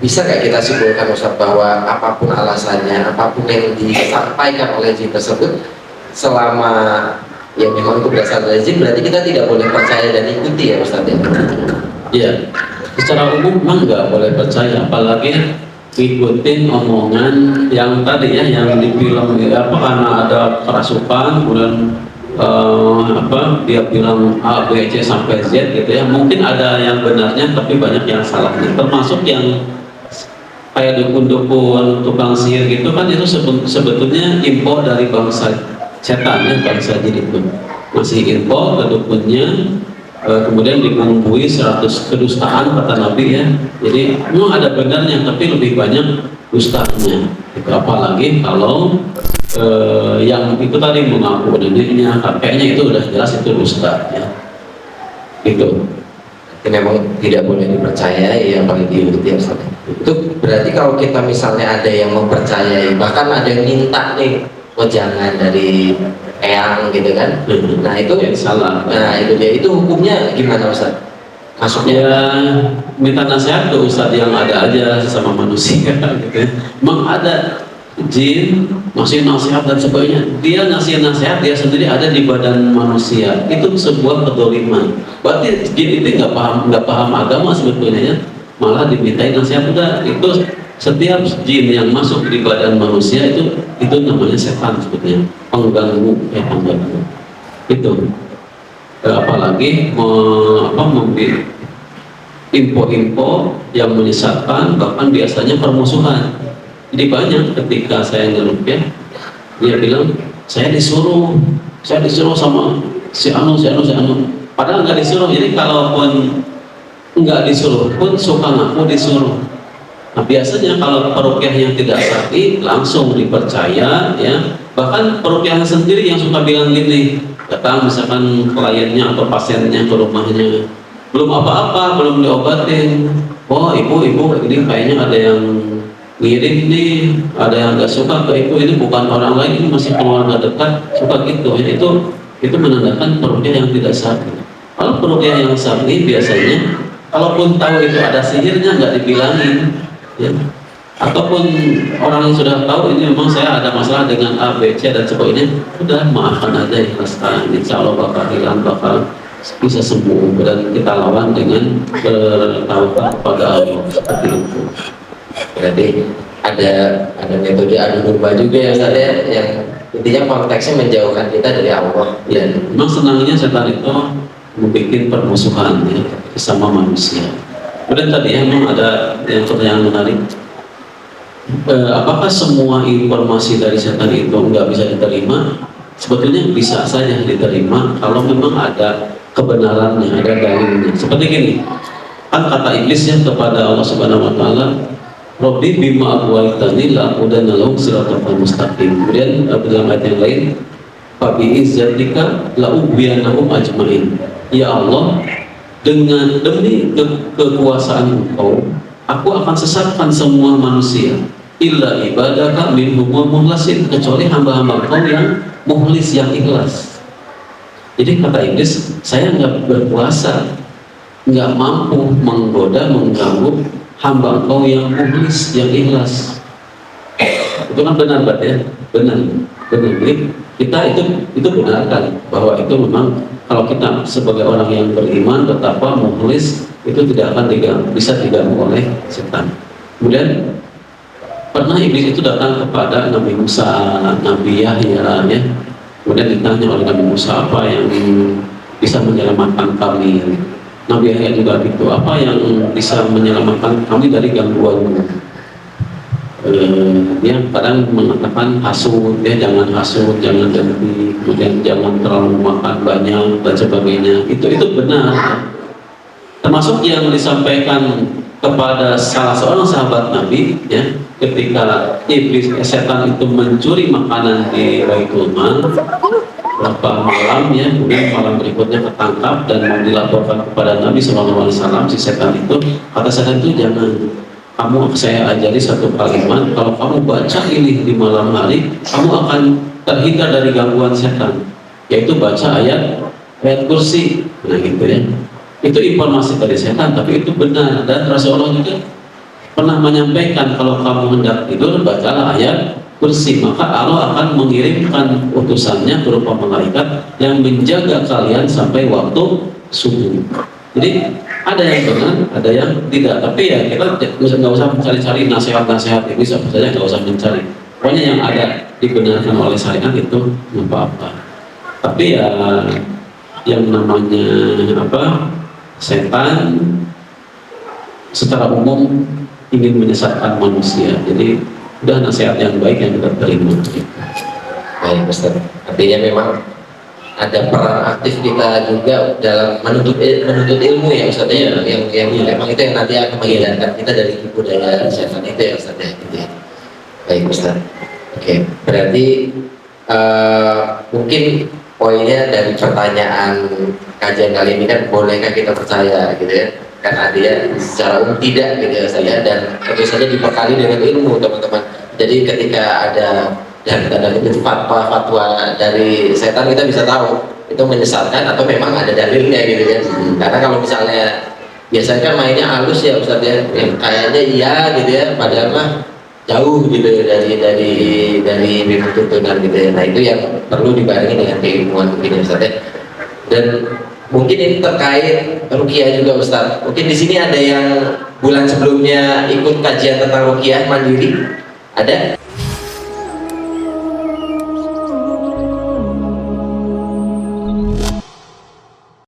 bisa nggak kita simpulkan Ustaz bahwa apapun alasannya, apapun yang disampaikan oleh jin tersebut, selama yang memang itu berasal dari jin, berarti kita tidak boleh percaya dan ikuti ya Ustaz ya? Iya, secara umum memang nggak boleh percaya, apalagi ikutin omongan yang tadi ya, yang di film apa, karena ada kerasukan, kemudian dia bilang A, B, C sampai Z gitu ya. Mungkin ada yang benarnya, tapi banyak yang salahnya. Termasuk yang kayak dukun-dukun, tukang sihir gitu kan, itu sebetulnya info dari bangsa setan ya, bangsa jin itu masih info ke dukunnya. Kemudian dibumbui 100 kedustaan kata Nabi ya. Jadi memang ada benarnya, tapi lebih banyak dustanya. Itu apalagi kalau yang itu tadi mengaku neneknya, kakeknya, itu udah jelas itu dusta ya. Gitu. Ini memang tidak boleh dipercayai, apalagi diikuti ya Ustaz. Itu berarti kalau kita misalnya ada yang mempercayai, bahkan ada yang minta nih wejangan dari eyang gitu kan, nah itu yang salah. nah itu dia, itu hukumnya gimana Ustaz? Masuknya Ya minta nasihat ke Ustadz yang ada aja sama manusia gitu ya. Memang ada jin ngasih nasihat dan sebagainya, dia ngasih nasihat dia sendiri ada di badan manusia, itu sebuah kedoliman. Berarti jin itu nggak paham agama sebetulnya ya, malah dimintai nasihat. Udah, itu setiap jin yang masuk di badan manusia itu namanya setan sebetulnya, pengganggu pengganggu itu. Apalagi info-info yang menyesatkan, bahkan biasanya permusuhan. Jadi banyak ketika saya ngerukyah, dia bilang saya disuruh sama si anu. Padahal nggak disuruh. Jadi kalaupun nggak disuruh pun suka ngaku disuruh. Nah biasanya kalau perukyah yang tidak syar'i langsung dipercaya ya. Bahkan perukyah sendiri yang suka bilang gini, datang misalkan kliennya atau pasiennya ke rumahnya, belum apa-apa, belum diobatin, oh ibu ini kayaknya ada yang ngirim nih, ada yang nggak suka ke ibu, ini bukan orang lain, ini masih keluarga dekat, suka gitu ya. Itu menandakan perukyah yang tidak syar'i. Kalau perukyah yang syar'i biasanya kalaupun tahu itu ada sihirnya nggak dibilangin ya. Ataupun orang yang sudah tahu ini memang saya ada masalah dengan A, B, C dan sebagainya, udah maafkan aja, ikhlaskan, insya Allah bakal hilang, bakal bisa sembuh, dan kita lawan dengan bertawakal kepada Allah seperti itu. berarti ada metode adu domba juga ya Ustaz ya, yang intinya konteksnya menjauhkan kita dari Allah. Dan memang senangnya setan itu membuat permusuhan ya, sama manusia. Kemudian tadi memang ada yang pertanyaan menarik, apakah semua informasi dari setan itu nggak bisa diterima? Sebetulnya bisa saja diterima kalau memang ada kebenarannya, ada dalilnya. Seperti gini, kan kata iblis ya kepada Allah Subhanahu Wa Taala, Robbi bima aghwaytani la aqudanna lahum siratal mustaqim. Kemudian dalam ayat yang lain, Fabi izzatika la ughwiyannahum ajmain. Ya Allah, dengan demi kekuasaan Engkau, aku akan sesatkan semua manusia. Illa ibadaka minhumul mukhlasin, kecuali hamba-hamba Engkau yang mukhlis, yang ikhlas. Jadi kata iblis, saya nggak berkuasa, nggak mampu menggoda, mengganggu hamba Engkau yang mukhlis, yang ikhlas. Itu kan benar berarti ya, benar. Jadi kita itu benarkan bahwa itu memang kalau kita sebagai orang yang beriman betapa mukhlis itu tidak akan bisa diganggu oleh setan. Kemudian pernah iblis itu datang kepada Nabi Musa, Nabi Yahya ya. Kemudian ditanya oleh Nabi Musa, apa yang bisa menyelamatkan kami? Nabi Yahya juga gitu, apa yang bisa menyelamatkan kami dari gangguanmu? Dia kadang mengatakan hasud, ya jangan hasud, jangan dengki, kemudian jangan terlalu makan banyak dan sebagainya. Itu benar. Termasuk yang disampaikan kepada salah seorang sahabat Nabi ya, ketika iblis setan itu mencuri makanan di Baitul Mal beberapa malam ya, kemudian malam berikutnya ketangkap dan mau dilaporkan kepada Nabi SAW. Si setan itu, kata setan itu, jangan, kamu saya ajari satu kalimat, kalau kamu baca ini di malam hari, kamu akan terhindar dari gangguan setan, yaitu baca ayat kursi. Nah gitu ya. Itu informasi dari setan, tapi itu benar. Dan Rasulullah juga pernah menyampaikan kalau kamu hendak tidur bacalah ayat kursi, maka Allah akan mengirimkan utusannya berupa malaikat yang menjaga kalian sampai waktu subuh. Jadi ada yang benar, ada yang tidak. Tapi ya kita nggak usah mencari-cari nasihat-nasihat ini, saja nggak usah mencari. Pokoknya yang ada dibenarkan oleh syariat itu nggak apa-apa. Tapi ya yang namanya apa, setan secara umum ingin menyesatkan manusia. Jadi udah nasihat yang baik yang kita terima. Baik Ustaz, artinya memang ada peran aktif kita juga dalam menuntut ilmu ya Ustaz ya, yang memang itu yang nanti akan menghindarkan kita dari budaya setan itu ya Ustaz ya, gitu ya. Baik Ustaz, oke, berarti mungkin poinnya dari pertanyaan kajian kali ini kan, bolehkah kita percaya gitu ya, karena dia secara umum tidak gitu ya saya, dan tentu saja dibekali dengan ilmu teman-teman. Jadi ketika ada dan tanda kutip fatwa dari setan, kita bisa tahu itu menyesatkan atau memang ada dalilnya gitu kan. Karena kalau misalnya biasanya kan mainnya halus ya Ustaz ya, yang kayaknya iya gitu ya, padahal mah jauh gitu ya dari ilmu tuntunan gitu ya. Nah itu yang perlu dibarengi dengan keilmuan mungkin ya Ustaz ya. Dan mungkin ini terkait ruqyah juga Ustaz. Mungkin di sini ada yang bulan sebelumnya ikut kajian tentang ruqyah mandiri, ada?